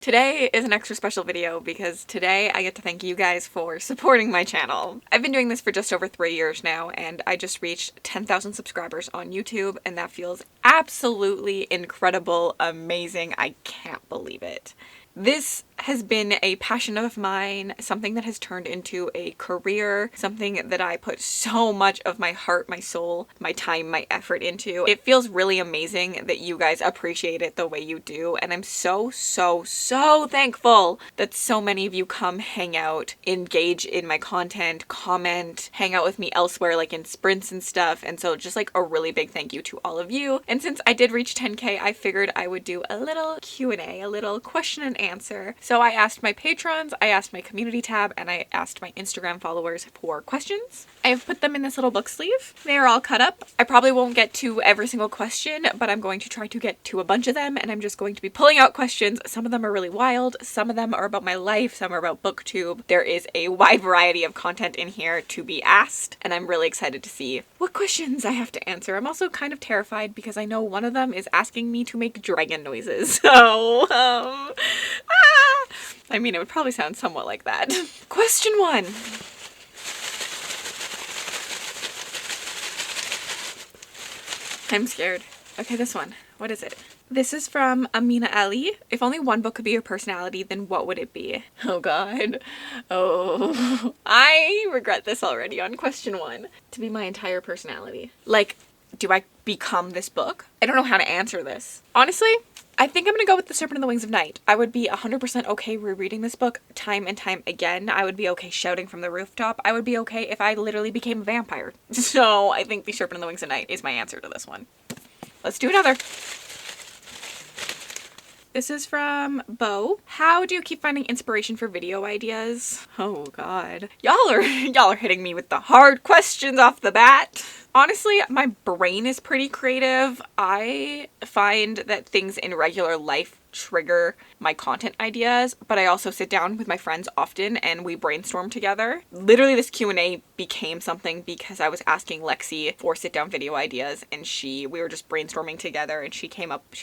Today is an extra special video because today I get to thank you guys for supporting my channel. I've been doing this for just over 3 years now, and I just reached 10,000 subscribers on YouTube, and that feels absolutely incredible, amazing. I can't believe it. This has been a passion of mine, something that has turned into a career, something that I put so much of my heart, my soul, my time, my effort into. It feels really amazing that you guys appreciate it the way you do, and I'm so thankful that so many of you come hang out, engage in my content, comment, hang out with me elsewhere like in sprints and stuff, and so just like a really big thank you to all of you. And since I did reach 10K, I figured I would do a little Q&A, a little question and answer. So I asked my patrons, I asked my community tab, and I asked my Instagram followers for questions. I've put them in this little book sleeve. They are all cut up. I probably won't get to every single question, but I'm going to try to get to a bunch of them, and I'm just going to be pulling out questions. Some of them are really wild, some of them are about my life, some are about booktube. There is a wide variety of content in here to be asked, and I'm really excited to see what questions I have to answer. I'm also kind of terrified because I know one of them is asking me to make dragon noises, so I mean, it would probably sound somewhat like that. Question 1. I'm scared. Okay, this one. What is it? This is from Amina Ali. If only one book could be your personality, then what would it be? Oh god. Oh. I regret this already on question 1. To be my entire personality. Like, do I become this book? I don't know how to answer this. Honestly, I think I'm gonna go with The Serpent and the Wings of Night. I would be 100% okay rereading this book time and time again. I would be okay shouting from the rooftop. I would be okay if I literally became a vampire. So I think The Serpent and the Wings of Night is my answer to this one. Let's do another. This is from Bo. How do you keep finding inspiration for video ideas? Oh god. Y'all are hitting me with the hard questions off the bat. Honestly, my brain is pretty creative. I find that things in regular life trigger my content ideas, but I also sit down with my friends often and we brainstorm together. Literally this Q&A became something because I was asking Lexi for sit down video ideas, and we were just brainstorming together, and she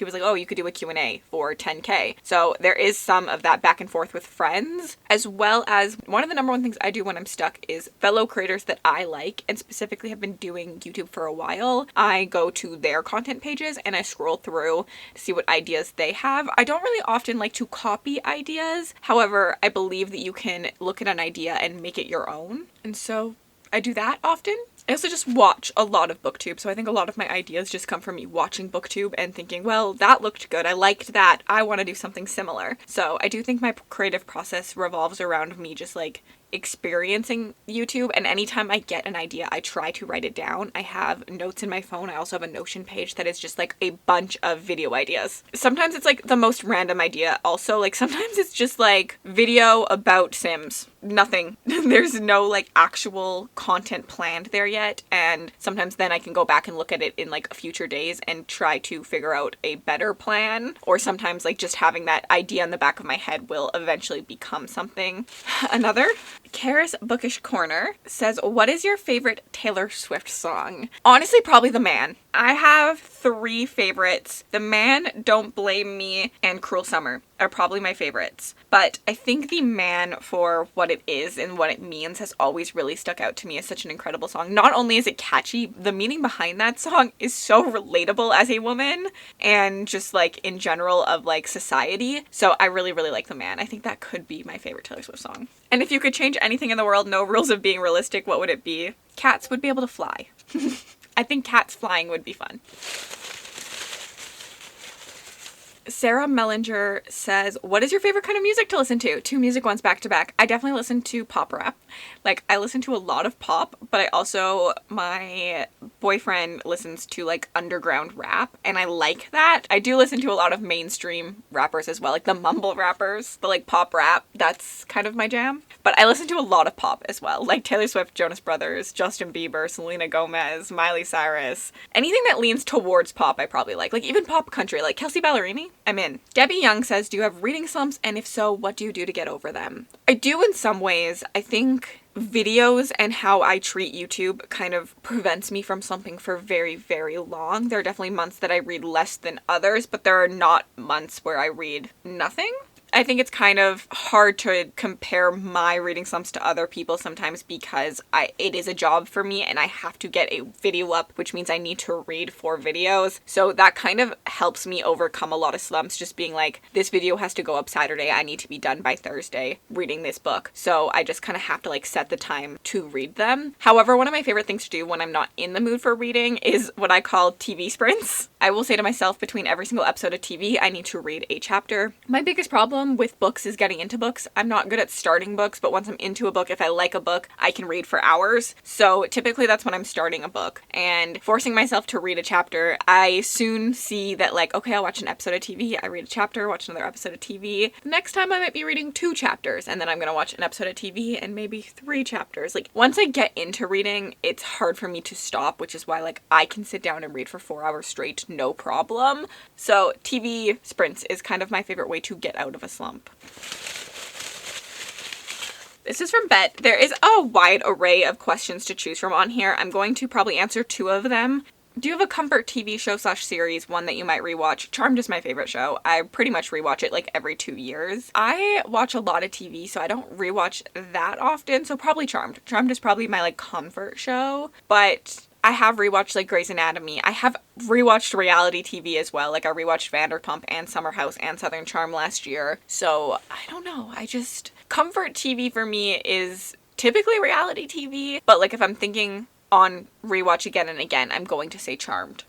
was like, oh, you could do a Q&A for 10K. So there is some of that back and forth with friends, as well as one of the number one things I do when I'm stuck is fellow creators that I like and specifically have been doing YouTube for a while. I go to their content pages and I scroll through to see what ideas they have. I don't really often like to copy ideas. However, I believe that you can look at an idea and make it your own. And so I do that often. I also just watch a lot of booktube, so I think a lot of my ideas just come from me watching booktube and thinking, well, that looked good, I liked that, I want to do something similar. So I do think my creative process revolves around me just like experiencing YouTube, and anytime I get an idea I try to write it down. I have notes in my phone. I also have a Notion page that is just like a bunch of video ideas. Sometimes it's like the most random idea also, like sometimes it's just like video about Sims. Nothing. There's no like actual content planned there yet, and sometimes then I can go back and look at it in like future days and try to figure out a better plan, or sometimes like just having that idea in the back of my head will eventually become something. Another Kara's Bookish Corner says, what is your favorite Taylor Swift song? Honestly, probably The Man. I have 3 favorites. The Man, Don't Blame Me, and Cruel Summer are probably my favorites. But I think The Man, for what it is and what it means, has always really stuck out to me as such an incredible song. Not only is it catchy, the meaning behind that song is so relatable as a woman and just like in general of like society. So I really like The Man. I think that could be my favorite Taylor Swift song. And if you could change anything in the world, no rules of being realistic, what would it be? Cats would be able to fly. I think cats flying would be fun. Sarah Mellinger says, what is your favorite kind of music to listen to? 2 music ones back to back. I definitely listen to pop rap. Like, I listen to a lot of pop, but I also, my boyfriend listens to like underground rap, and I like that. I do listen to a lot of mainstream rappers as well, like the mumble rappers, the like pop rap. That's kind of my jam. But I listen to a lot of pop as well, like Taylor Swift, Jonas Brothers, Justin Bieber, Selena Gomez, Miley Cyrus. Anything that leans towards pop I probably like even pop country, like Kelsey Ballerini. I'm in. Debbie Young says, do you have reading slumps? And if so, what do you do to get over them? I do in some ways. I think videos and how I treat YouTube kind of prevents me from slumping for very long. There are definitely months that I read less than others, but there are not months where I read nothing. I think it's kind of hard to compare my reading slumps to other people sometimes because it is a job for me and I have to get a video up, which means I need to read 4 videos. So that kind of helps me overcome a lot of slumps, just being like, this video has to go up Saturday. I need to be done by Thursday reading this book. So I just kind of have to like set the time to read them. However, one of my favorite things to do when I'm not in the mood for reading is what I call TV sprints. I will say to myself, between every single episode of TV, I need to read a chapter. My biggest problem with books is getting into books. I'm not good at starting books, but once I'm into a book, if I like a book, I can read for hours. So typically that's when I'm starting a book, and forcing myself to read a chapter, I soon see that like, okay, I'll watch an episode of TV, I read a chapter, watch another episode of TV. The next time I might be reading 2 chapters, and then I'm gonna watch an episode of TV and maybe 3 chapters. Like once I get into reading, it's hard for me to stop, which is why like I can sit down and read for 4 hours straight, no problem. So TV sprints is kind of my favorite way to get out of a slump. This is from Bet. There is a wide array of questions to choose from on here. I'm going to probably answer 2 of them. Do you have a comfort TV show / series, one that you might rewatch? Charmed is my favorite show. I pretty much rewatch it like every 2 years. I watch a lot of TV, so I don't rewatch that often, so probably Charmed. Charmed is probably my like comfort show, but I have rewatched like Grey's Anatomy. I have rewatched reality TV as well. Like I rewatched Vanderpump and Summer House and Southern Charm last year. So I don't know. Comfort TV for me is typically reality TV, but like if I'm thinking on rewatch again and again, I'm going to say Charmed.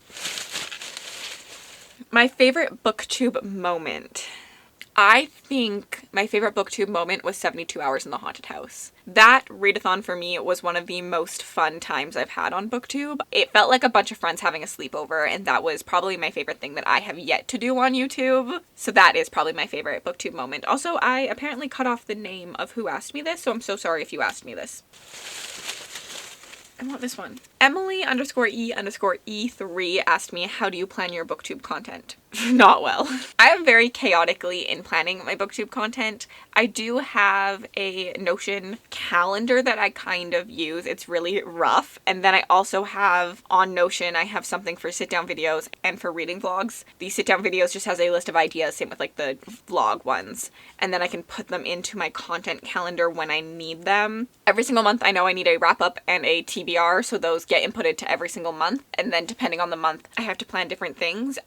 My favorite booktube moment. I think my favorite booktube moment was 72 Hours in the Haunted House. That readathon for me was one of the most fun times I've had on booktube. It felt like a bunch of friends having a sleepover, and that was probably my favorite thing that I have yet to do on YouTube. So that is probably my favorite booktube moment. Also, I apparently cut off the name of who asked me this, so I'm so sorry if you asked me this. I want this one. Emily_E_E3 asked me, how do you plan your booktube content? Not well. I am very chaotically in planning my booktube content. I do have a Notion calendar that I kind of use. It's really rough. And then I also have on Notion, I have something for sit down videos and for reading vlogs. The sit down videos just has a list of ideas, same with like the vlog ones. And then I can put them into my content calendar when I need them. Every single month I know I need a wrap up and a TBR, so those get inputted to every single month. And then depending on the month, I have to plan different things.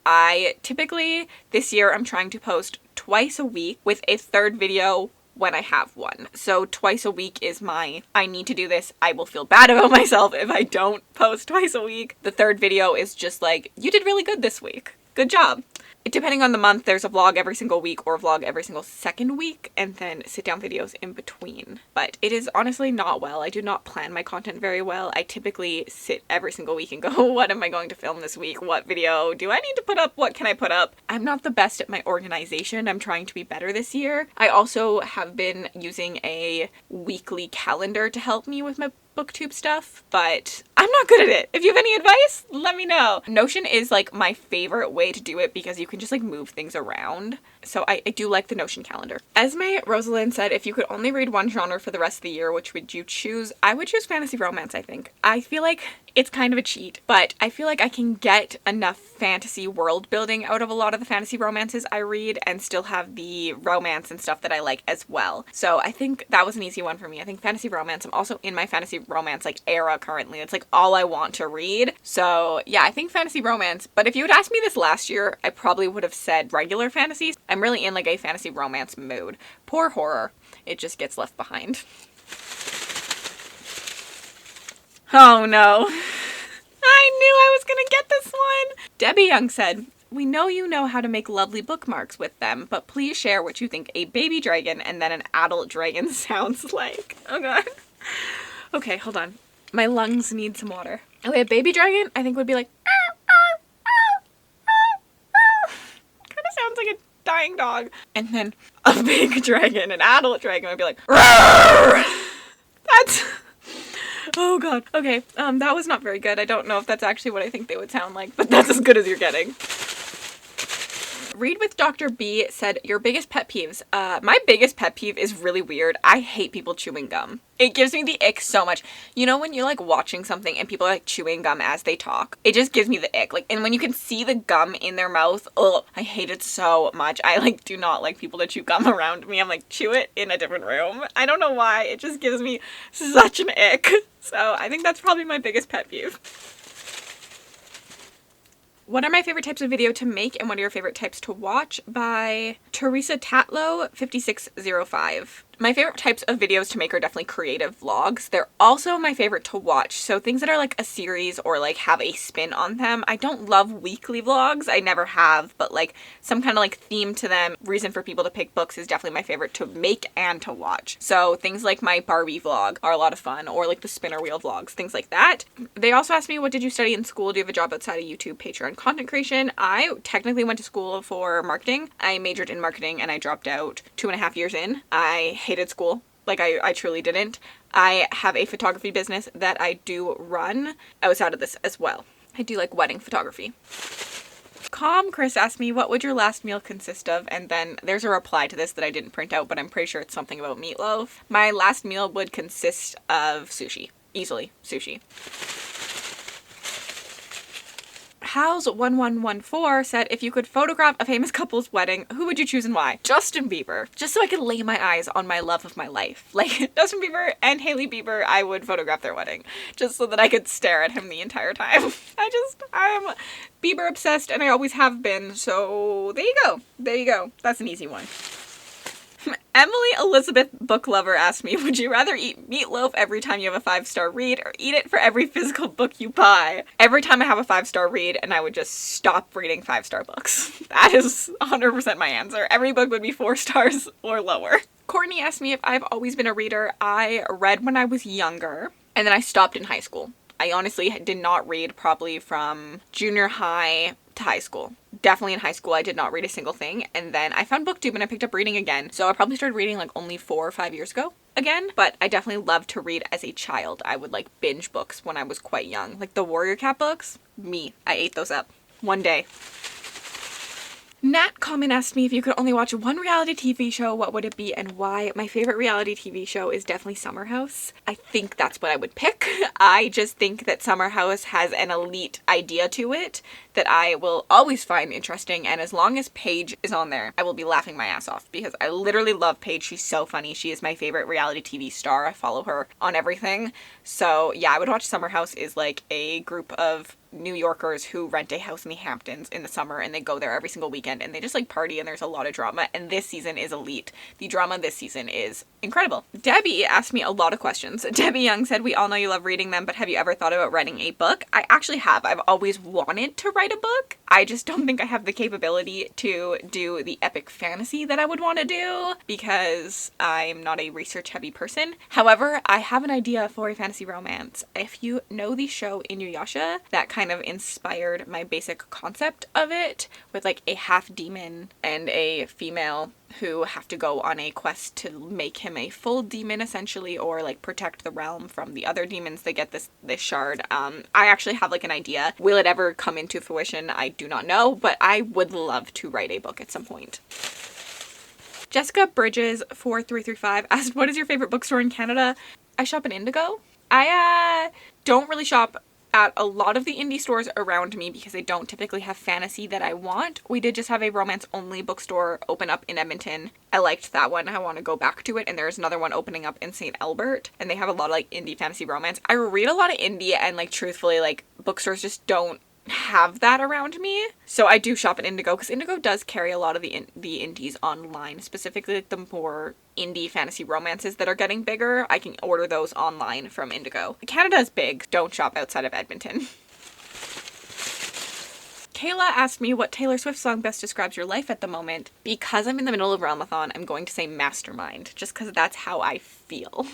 Typically, this year I'm trying to post twice a week with a 3rd video when I have one. So twice a week is I need to do this. I will feel bad about myself if I don't post twice a week. The 3rd video is just like, you did really good this week. Good job. Depending on the month, there's a vlog every single week or a vlog every single 2nd week, and then sit down videos in between. But it is honestly not well. I do not plan my content very well. I typically sit every single week and go, what am I going to film this week? What video do I need to put up? What can I put up? I'm not the best at my organization. I'm trying to be better this year. I also have been using a weekly calendar to help me with my booktube stuff, but I'm not good at it. If you have any advice, let me know. Notion is like my favorite way to do it because you can just like move things around. So I do like the Notion calendar. Esme Rosalind said, if you could only read one genre for the rest of the year, which would you choose? I would choose fantasy romance, I think. I feel like it's kind of a cheat, but I feel like I can get enough fantasy world building out of a lot of the fantasy romances I read and still have the romance and stuff that I like as well. So I think that was an easy one for me. I think fantasy romance. I'm also in my fantasy romance like era currently. It's like all I want to read. So yeah, I think fantasy romance. But if you had asked me this last year, I probably would have said regular fantasy. I'm really in like a fantasy romance mood. Poor horror. It just gets left behind. Oh no. I knew I was gonna get this one. Debbie Young said, we know you know how to make lovely bookmarks with them, but please share what you think a baby dragon and then an adult dragon sounds like. Oh god. Okay, hold on. My lungs need some water. Okay, a baby dragon I think would be like kind of sounds like a dying dog. And then a big dragon, an adult dragon would be like roar. That's oh god. Okay, that was not very good. I don't know if that's actually what I think they would sound like, but that's as good as you're getting. Read with Dr. B said, your biggest pet peeves. My biggest pet peeve is really weird. I hate people chewing gum. It gives me the ick so much. You know when you're like watching something and people are like chewing gum as they talk? It just gives me the ick. Like, and when you can see the gum in their mouth, ugh, I hate it so much. I like do not like people to chew gum around me. I'm like, chew it in a different room. I don't know why. It just gives me such an ick. So I think that's probably my biggest pet peeve. What are my favorite types of video to make and what are your favorite types to watch? By Teresa Tatlow 5605. My favorite types of videos to make are definitely creative vlogs. They're also my favorite to watch. So things that are like a series or like have a spin on them. I don't love weekly vlogs. I never have, but like some kind of like theme to them. Reason for people to pick books is definitely my favorite to make and to watch. So things like my Barbie vlog are a lot of fun, or like the spinner wheel vlogs, things like that. They also asked me, what did you study in school? Do you have a job outside of YouTube, Patreon, content creation? I technically went to school for marketing. I majored in marketing and I dropped out 2.5 years in. I hated school. Like I truly didn't. I have a photography business that I do run outside of this as well. I do like wedding photography. Calm Chris asked me, what would your last meal consist of? And then there's a reply to this that I didn't print out, but I'm pretty sure it's something about meatloaf. My last meal would consist of sushi. Easily sushi. House1114 said, if you could photograph a famous couple's wedding, who would you choose and why? Justin Bieber. Just so I could lay my eyes on my love of my life. Like, Justin Bieber and Hailey Bieber, I would photograph their wedding. Just so that I could stare at him the entire time. I'm Bieber obsessed and I always have been, so there you go. There you go. That's an easy one. Emily Elizabeth Book Lover asked me, would you rather eat meatloaf every time you have a 5-star read or eat it for every physical book you buy? Every time I have a 5-star read, and I would just stop reading 5-star books. That is 100% my answer. Every book would be 4 stars or lower. Courtney asked me if I've always been a reader. I read when I was younger, and then I stopped in high school. I honestly did not read probably from junior high to high school. Definitely in high school, I did not read a single thing. And then I found BookTube and I picked up reading again. So I probably started reading like only 4 or 5 years ago again. But I definitely loved to read as a child. I would like binge books when I was quite young. Like the Warrior Cat books. Me. I ate those up. One day. Nat Common asked me if you could only watch one reality TV show, what would it be and why? My favorite reality TV show is definitely Summer House. I think that's what I would pick. I just think that Summer House has an elite idea to it that I will always find interesting, and as long as Paige is on there, I will be laughing my ass off because I literally love Paige. She's so funny. She is my favorite reality TV star. I follow her on everything. So yeah, I would watch Summer House. Is like a group of New Yorkers who rent a house in the Hamptons in the summer and they go there every single weekend and they just like party and there's a lot of drama, and this season is elite. The drama this season is incredible. Debbie asked me a lot of questions. Debbie Young said, we all know you love reading them, but have you ever thought about writing a book? I actually have. I've always wanted to write a book. I just don't think I have the capability to do the epic fantasy that I would want to do because I'm not a research heavy person. However, I have an idea for a fantasy romance. If you know the show Inuyasha, that kind of inspired my basic concept of it, with like a half demon and a female who have to go on a quest to make him a full demon essentially, or like protect the realm from the other demons that get this shard. I actually have like an idea. Will it ever come into fruition? I do not know, but I would love to write a book at some point. Jessica Bridges 4335 asked, what is your favorite bookstore in Canada? I shop at Indigo. I don't really shop at a lot of the indie stores around me because they don't typically have fantasy that I want. We did just have a romance only bookstore open up in Edmonton. I liked that one. I want to go back to it. And there's another one opening up in St. Albert and they have a lot of like indie fantasy romance. I read a lot of indie and like truthfully like bookstores just don't have that around me. So I do shop at Indigo because Indigo does carry a lot of the indies online, specifically like the more indie fantasy romances that are getting bigger. I can order those online from Indigo. Canada is big. Don't shop outside of Edmonton. Kayla asked me what Taylor Swift song best describes your life at the moment. Because I'm in the middle of RealmAthon, I'm going to say Mastermind, just because that's how I feel.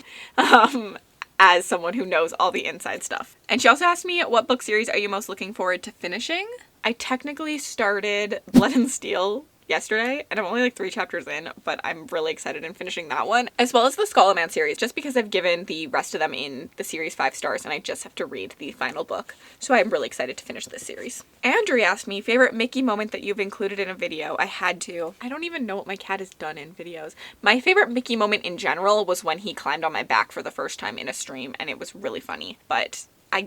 As someone who knows all the inside stuff. And she also asked me, what book series are you most looking forward to finishing? I technically started Blood and Steel yesterday, and I'm only like 3 chapters in, but I'm really excited in finishing that one, as well as the Skull Man series, just because I've given the rest of them in the series 5 stars and I just have to read the final book. So I'm really excited to finish this series. Andrew asked me, favorite Mickey moment that you've included in a video. I had to. I don't even know what my cat has done in videos. My favorite Mickey moment in general was when he climbed on my back for the first time in a stream, and it was really funny, but my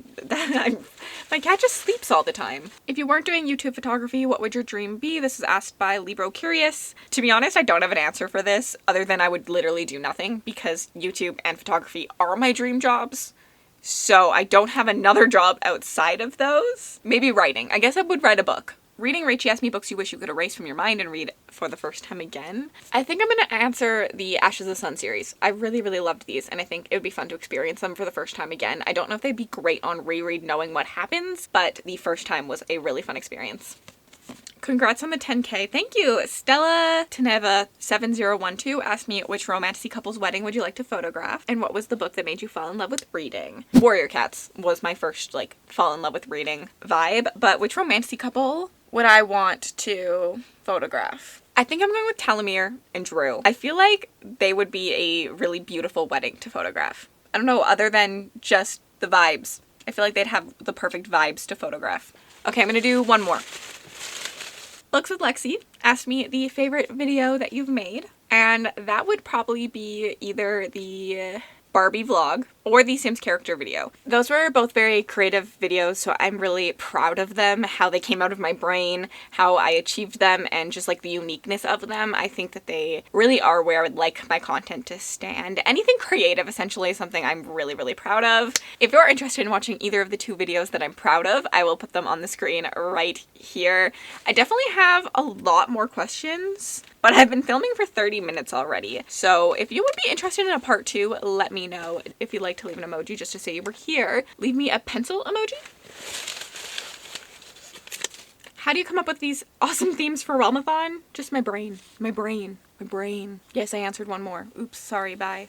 cat just sleeps all the time. If you weren't doing YouTube photography, what would your dream be? This is asked by Libro Curious. To be honest, I don't have an answer for this other than I would literally do nothing, because YouTube and photography are my dream jobs. So I don't have another job outside of those. Maybe writing. I guess I would write a book. Reading Rachie asked me books you wish you could erase from your mind and read for the first time again. I think I'm going to answer the Ashes of the Sun series. I really, really loved these, and I think it would be fun to experience them for the first time again. I don't know if they'd be great on reread knowing what happens, but the first time was a really fun experience. Congrats on the 10K. Thank you. Stella Teneva 7012 asked me which romantic couple's wedding would you like to photograph, and what was the book that made you fall in love with reading. Warrior Cats was my first like fall in love with reading vibe, but which romantic couple would I want to photograph? I think I'm going with Telomere and Drew. I feel like they would be a really beautiful wedding to photograph. I don't know, other than just the vibes. I feel like they'd have the perfect vibes to photograph. Okay, I'm gonna do one more. Looks with Lexi asked me the favorite video that you've made, and that would probably be either the Barbie vlog or the Sims character video. Those were both very creative videos, so I'm really proud of them, how they came out of my brain, how I achieved them, and just like the uniqueness of them. I think that they really are where I would like my content to stand. Anything creative essentially is something I'm really, really proud of. If you're interested in watching either of the 2 videos that I'm proud of, I will put them on the screen right here. I definitely have a lot more questions, but I've been filming for 30 minutes already. So if you would be interested in a part 2, let me know. If you'd like to leave an emoji just to say you were here, leave me a pencil emoji. How do you come up with these awesome themes for RealmAthon? Just my brain. My brain. My brain. Yes, I answered one more. Oops, sorry, bye.